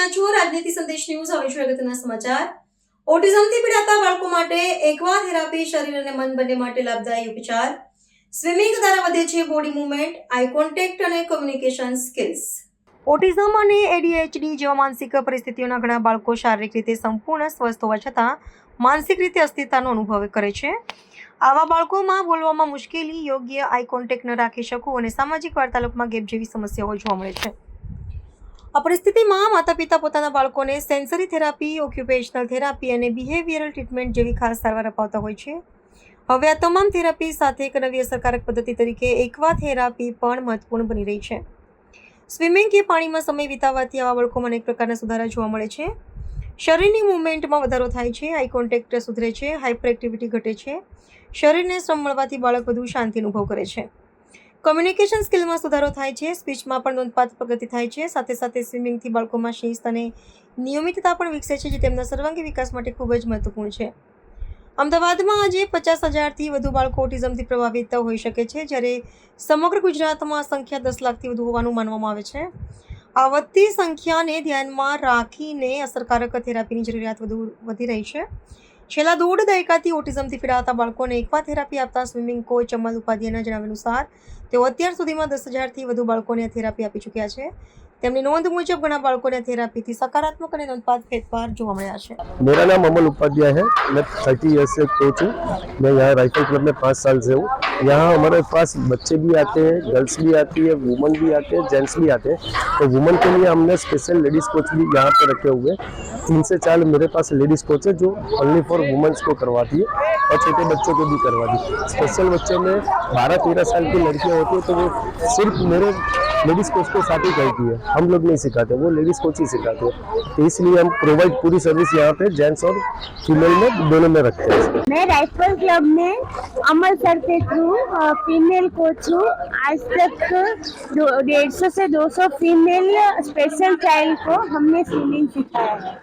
રહ્યા છો રાજનીતિ સંદેશ ન્યૂઝ. હવે જોઈએ અગત્યના સમાચાર. ઓટિઝમથી પીડાતા બાળકો માટે એક્વા થેરાપી શરીર અને મન બંને માટે લાભદાયી ઉપચાર. સ્વિમિંગ દ્વારા વધે છે બોડી મૂવમેન્ટ, આઈ કોન્ટેક્ટ અને કોમ્યુનિકેશન સ્કિલ્સ. ઓટિઝમ અને એડીએચડી જેવા માનસિક પરિસ્થિતિઓના ઘણા બાળકો શારીરિક રીતે સંપૂર્ણ સ્વસ્થ હોવા છતાં માનસિક રીતે અસ્થિરતાનો અનુભવ કરે છે. આવા બાળકોમાં બોલવામાં મુશ્કેલી, યોગ્ય આઈ કોન્ટેક્ટ ન રાખી શકવું અને સામાજિક વાર્તાલાપમાં ગેપ જેવી સમસ્યાઓ જોવા મળે છે. આ પરિસ્થિતિમાં માતા પિતા પોતાના બાળકોને સેન્સરી થેરાપી, ઓક્યુપેશનલ થેરાપી અને બિહેવિયરલ ટ્રીટમેન્ટ જેવી ખાસ સારવાર અપાવતા હોય છે. હવે આ તમામ થેરાપી સાથે એક નવી અસરકારક પદ્ધતિ તરીકે એક્વા થેરાપી પણ મહત્વપૂર્ણ બની રહી છે. સ્વિમિંગ કે પાણીમાં સમય વિતાવવાથી આવા બાળકોમાં અનેક પ્રકારના સુધારા જોવા મળે છે. શરીરની મૂવમેન્ટમાં વધારો થાય છે, આઈ કોન્ટેક્ટ સુધરે છે, હાઇપર એક્ટિવિટી ઘટે છે. શરીરને શ્રમ મળવાથી બાળક વધુ શાંતિ અનુભવ કરે છે. કમ્યુનિકેશન સ્કિલમાં સુધારો થાય છે, સ્પીચમાં પણ નોંધપાત્ર પ્રગતિ થાય છે. સાથે સાથે સ્વિમિંગથી બાળકોમાં શિસ્ત અને નિયમિતતા પણ વિકસે છે, જે તેમના સર્વાંગી વિકાસ માટે ખૂબ જ મહત્વપૂર્ણ છે. અમદાવાદમાં આજે 50,000થી વધુ બાળકો ઓટિઝમથી પ્રભાવિત હોઈ શકે છે, જ્યારે સમગ્ર ગુજરાતમાં આ સંખ્યા 10 લાખથી વધુ હોવાનું માનવામાં આવે છે. આ વધતી સંખ્યાને ધ્યાનમાં રાખીને અસરકારક થેરાપીની જરૂરિયાત વધી રહી છે. છેલ્લા 1.5 દાયકાથી ઓટિઝમથી પીડાતા બાળકોને એક્વા થેરાપી આપતા સ્વિમિંગ કોચ અમલ ઉપાધ્યાયના જણાવ્યા અનુસાર તેઓ અત્યાર સુધીમાં 10,000થી વધુ બાળકોને આ થેરાપી આપી ચૂક્યા છે. તેમની નોંધ મુજબ ઘણા બાળકોને થેરાપીથી સકારાત્મક અને નોંધપાત્ર ફેરફાર જોવા મળ્યા છે. मेरा नाम अमल उपाध्याय है। मैं 30 ईयर्स से कोच हूँ। मैं यहाँ राइफल क्लब में 5 साल से हूँ। यहाँ हमारे पास बच्चे भी आते हैं, गर्ल्स भी आती है, वुमन भी आते हैं, जेंट्स भी आते हैं। तो वुमन के लिए हमने स्पेशल लेडीज़ कोच भी यहाँ पे रखे हुए हैं। 3 से 4 मेरे पास लेडीज़ कोच है जो ओनली फॉर वुमेंस को करवाती है और छोटे बच्चों को भी करवाती है। स्पेशल बच्चों में 12-13 साल की लड़कियाँ होती है तो वो सिर्फ मेरे लेडीज़ कोच के साथ ही करती है, हम लोग नहीं सिखाते, वो लेडीज़ कोच ही सिखाते हैं। तो इसलिए हम प्रोवाइड पूरी सर्विस यहाँ पे जेंट्स और फीमेल में दोनों में रखते हैं। मैं राइफल क्लब में अमल सर के थ्रू फीमेल कोच हूँ। आज तक 150 से 200 फीमेल स्पेशल चाइल्ड को हमने स्विमिंग सिखाया है।